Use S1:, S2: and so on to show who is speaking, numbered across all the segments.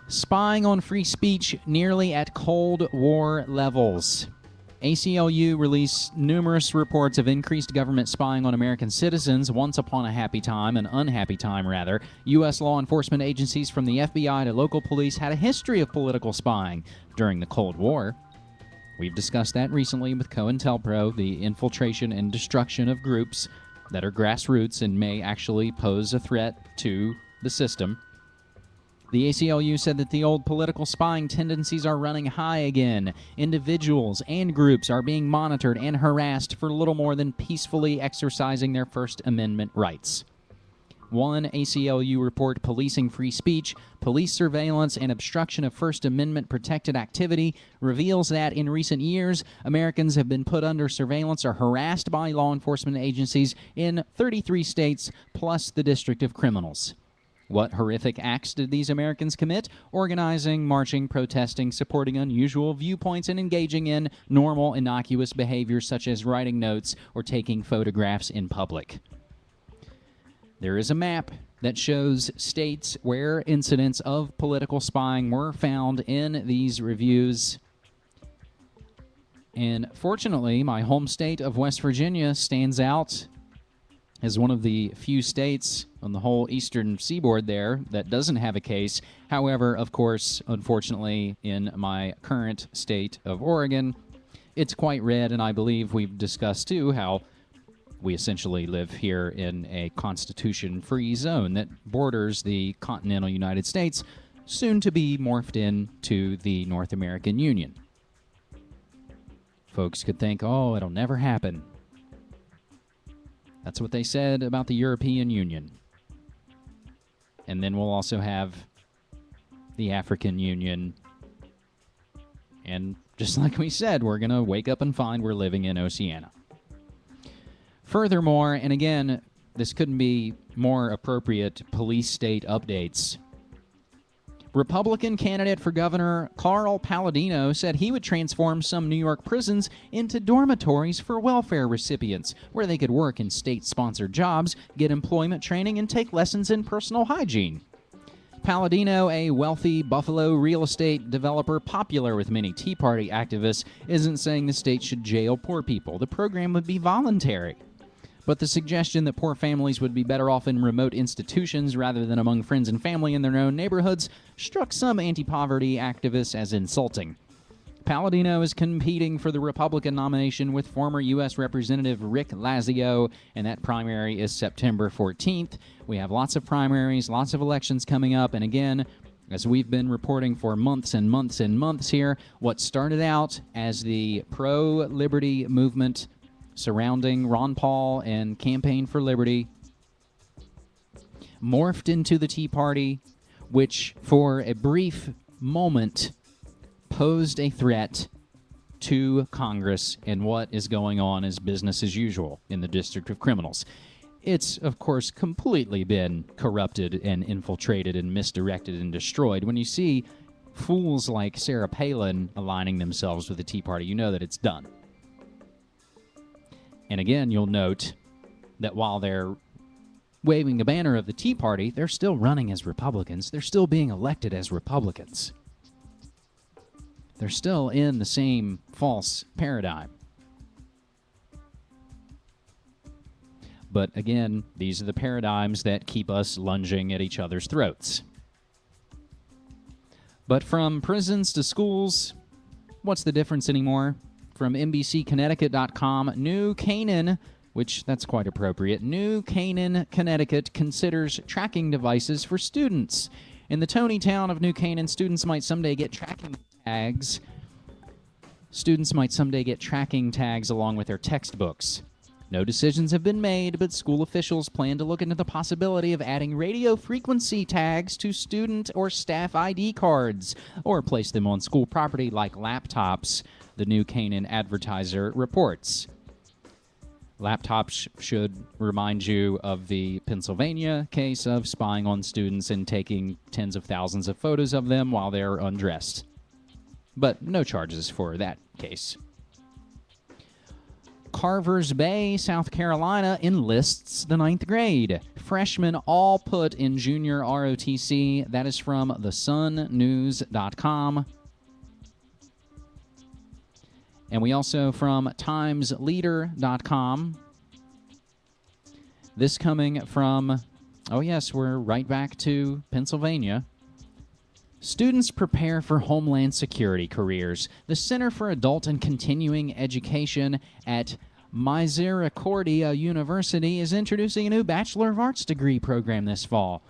S1: Spying on free speech nearly at Cold War levels. ACLU released numerous reports of increased government spying on American citizens once upon a happy time, an unhappy time rather. U.S. law enforcement agencies from the FBI to local police had a history of political spying during the Cold War. We've discussed that recently with COINTELPRO, the infiltration and destruction of groups that are grassroots and may actually pose a threat to the system. The ACLU said that the old political spying tendencies are running high again. Individuals and groups are being monitored and harassed for little more than peacefully exercising their First Amendment rights. One ACLU report, Policing Free Speech, Police Surveillance, and Obstruction of First Amendment-Protected Activity, reveals that in recent years, Americans have been put under surveillance or harassed by law enforcement agencies in 33 states, plus the District of Criminals. What horrific acts did these Americans commit? Organizing, marching, protesting, supporting unusual viewpoints, and engaging in normal, innocuous behaviors such as writing notes or taking photographs in public. There is a map that shows states where incidents of political spying were found in these reviews. And fortunately, my home state of West Virginia stands out as one of the few states on the whole eastern seaboard there that doesn't have a case. However, of course, unfortunately, in my current state of Oregon, it's quite red, and I believe we've discussed, too, how we essentially live here in a constitution-free zone that borders the continental United States, soon to be morphed into the North American Union. Folks could think, oh, it'll never happen. That's what they said about the European Union. And then we'll also have the African Union. And just like we said, we're going to wake up and find we're living in Oceania. Furthermore, and again, this couldn't be more appropriate, police state updates. Republican candidate for governor Carl Palladino said he would transform some New York prisons into dormitories for welfare recipients, where they could work in state-sponsored jobs, get employment training, and take lessons in personal hygiene. Palladino, a wealthy Buffalo real estate developer popular with many Tea Party activists, isn't saying the state should jail poor people. The program would be voluntary. But the suggestion that poor families would be better off in remote institutions rather than among friends and family in their own neighborhoods struck some anti-poverty activists as insulting. Palladino is competing for the Republican nomination with former U.S. Representative Rick Lazio, and that primary is September 14th. We have lots of primaries, lots of elections coming up, and again, as we've been reporting for months and months and months here, what started out as the pro-liberty movement surrounding Ron Paul and Campaign for Liberty morphed into the Tea Party, which for a brief moment posed a threat to Congress, and what is going on is business as usual in the District of Criminals. It's, of course, completely been corrupted and infiltrated and misdirected and destroyed. When you see fools like Sarah Palin aligning themselves with the Tea Party, you know that it's done. And again, you'll note that while they're waving the banner of the Tea Party, they're still running as Republicans. They're still being elected as Republicans. They're still in the same false paradigm. But again, these are the paradigms that keep us lunging at each other's throats. But from prisons to schools, what's the difference anymore? From NBCConnecticut.com, New Canaan, which that's quite appropriate, New Canaan, Connecticut considers tracking devices for students. In the Tony town of New Canaan, students might someday get tracking tags. Students might someday get tracking tags along with their textbooks. No decisions have been made, but school officials plan to look into the possibility of adding radio frequency tags to student or staff ID cards, or place them on school property like laptops, the New Canaan Advertiser reports. Laptops should remind you of the Pennsylvania case of spying on students and taking tens of thousands of photos of them while they're undressed. But no charges for that case. Carver's Bay, South Carolina, enlists the 9th grade. Freshmen all put in junior ROTC. That is from thesunnews.com. And we also from timesleader.com. This coming from, oh yes, we're right back to Pennsylvania. Students prepare for Homeland Security careers. The Center for Adult and Continuing Education at Misericordia University is introducing a new Bachelor of Arts degree program this fall.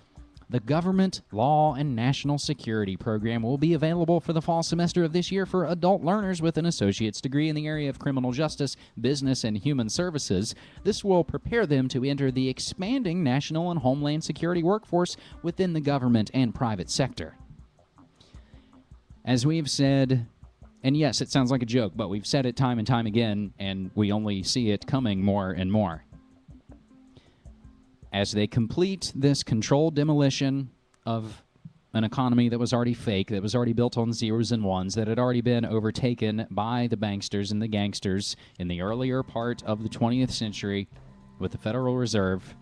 S1: The Government, Law, and National Security program will be available for the fall semester of this year for adult learners with an associate's degree in the area of criminal justice, business, and human services. This will prepare them to enter the expanding national and homeland security workforce within the government and private sector. As we've said, and yes, it sounds like a joke, but we've said it time and time again, and we only see it coming more and more. As they complete this controlled demolition of an economy that was already fake, that was already built on zeros and ones, that had already been overtaken by the banksters and the gangsters in the earlier part of the 20th century with the Federal Reserve,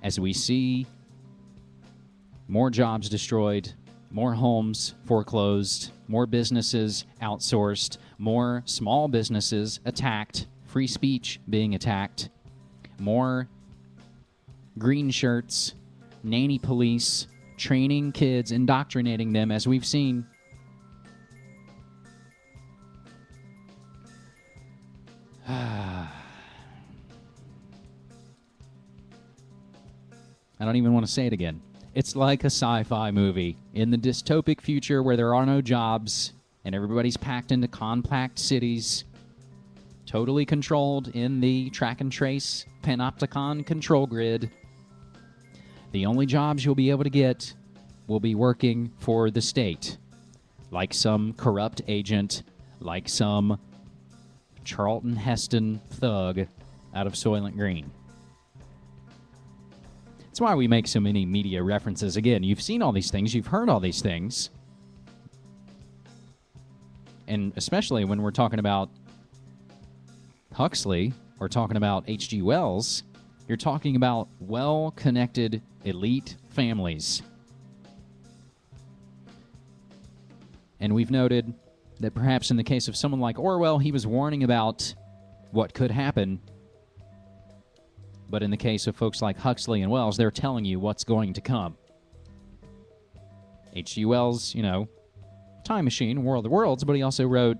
S1: as we see more jobs destroyed, more homes foreclosed, more businesses outsourced, more small businesses attacked, free speech being attacked, more green shirts, nanny police, training kids, indoctrinating them, as we've seen. I don't even want to say it again. It's like a sci-fi movie in the dystopic future where there are no jobs and everybody's packed into compact cities, totally controlled in the track and trace panopticon control grid. The only jobs you'll be able to get will be working for the state, like some corrupt agent, like some Charlton Heston thug out of Soylent Green. That's why we make so many media references. Again, you've seen all these things, you've heard all these things. And especially when we're talking about Huxley or talking about H.G. Wells, you're talking about well-connected elite families. And we've noted that perhaps in the case of someone like Orwell, he was warning about what could happen. But in the case of folks like Huxley and Wells, they're telling you what's going to come. H.G. Wells, you know, Time Machine, War of the Worlds, but he also wrote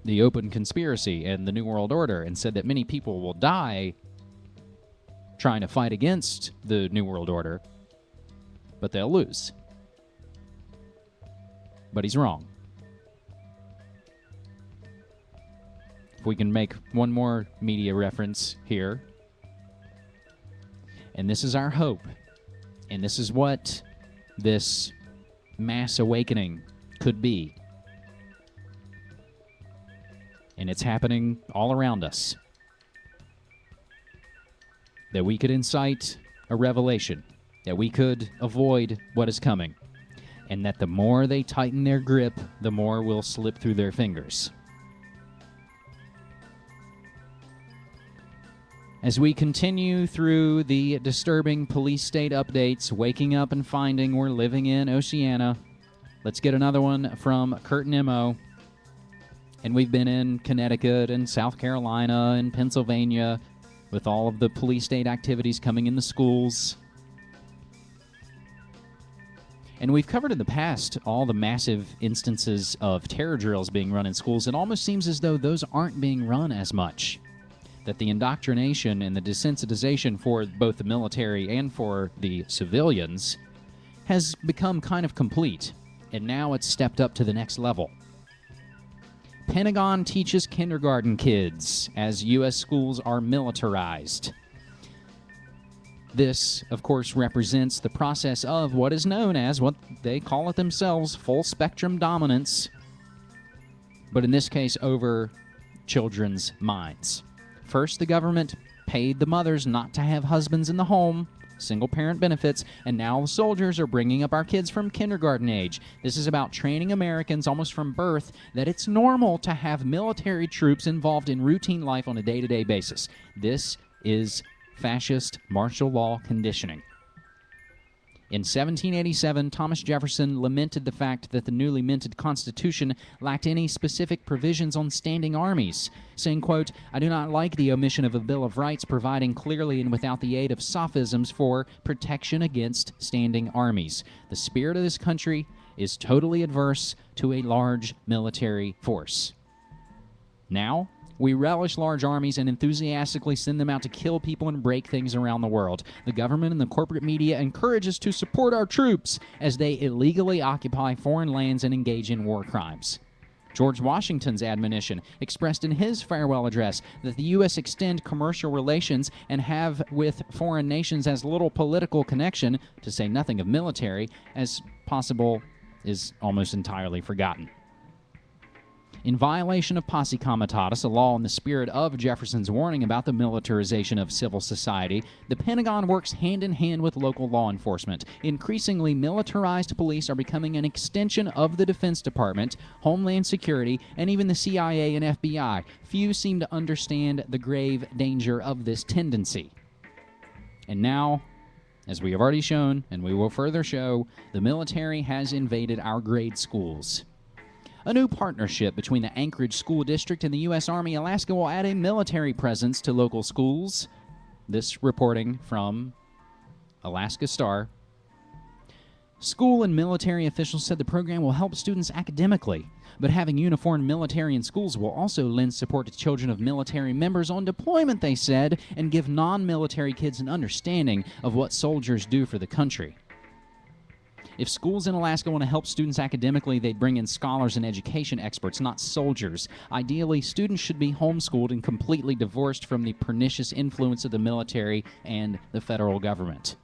S1: The Open Conspiracy and the New World Order and said that many people will die trying to fight against the New World Order, but they'll lose. But he's wrong. If we can make one more media reference here, and this is our hope, and this is what this mass awakening could be. And it's happening all around us. That we could incite a revelation, that we could avoid what is coming, and that the more they tighten their grip, the more will slip through their fingers. As we continue through the disturbing police state updates, waking up and finding we're living in Oceania, let's get another one from Curtin Imo. And we've been in Connecticut and South Carolina and Pennsylvania with all of the police state activities coming in the schools. And we've covered in the past all the massive instances of terror drills being run in schools. It almost seems as though those aren't being run as much. That the indoctrination and the desensitization for both the military and for the civilians has become kind of complete, and now it's stepped up to the next level. Pentagon teaches kindergarten kids as U.S. schools are militarized. This, of course, represents the process of what is known as, what they call it themselves, full-spectrum dominance, but in this case over children's minds. First the government, paid the mothers not to have husbands in the home, single-parent benefits, and now the soldiers are bringing up our kids from kindergarten age. This is about training Americans almost from birth that it's normal to have military troops involved in routine life on a day-to-day basis. This is fascist martial law conditioning. In 1787, Thomas Jefferson lamented the fact that the newly minted Constitution lacked any specific provisions on standing armies, saying, quote, "I do not like the omission of a Bill of Rights providing clearly and without the aid of sophisms for protection against standing armies. The spirit of this country is totally adverse to a large military force." Now, we relish large armies and enthusiastically send them out to kill people and break things around the world. The government and the corporate media encourage us to support our troops as they illegally occupy foreign lands and engage in war crimes. George Washington's admonition, expressed in his farewell address, that the U.S. extend commercial relations and have with foreign nations as little political connection, to say nothing of military, as possible, is almost entirely forgotten. In violation of posse comitatus, a law in the spirit of Jefferson's warning about the militarization of civil society, the Pentagon works hand-in-hand with local law enforcement. Increasingly militarized police are becoming an extension of the Defense Department, Homeland Security, and even the CIA and FBI. Few seem to understand the grave danger of this tendency. And now, as we have already shown, and we will further show, the military has invaded our grade schools. A new partnership between the Anchorage School District and the U.S. Army Alaska will add a military presence to local schools. This reporting from Alaska Star. School and military officials said the program will help students academically, but having uniformed military in schools will also lend support to children of military members on deployment, they said, and give non-military kids an understanding of what soldiers do for the country. If schools in Alaska want to help students academically, they'd bring in scholars and education experts, not soldiers. Ideally, students should be homeschooled and completely divorced from the pernicious influence of the military and the federal government.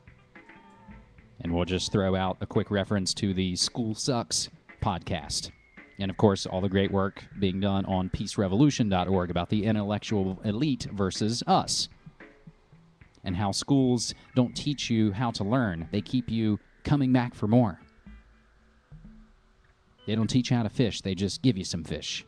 S1: And we'll just throw out a quick reference to the School Sucks podcast. And, of course, all the great work being done on peacerevolution.org about the intellectual elite versus us. And how schools don't teach you how to learn. They keep you coming back for more. They don't teach you how to fish. They just give you some fish.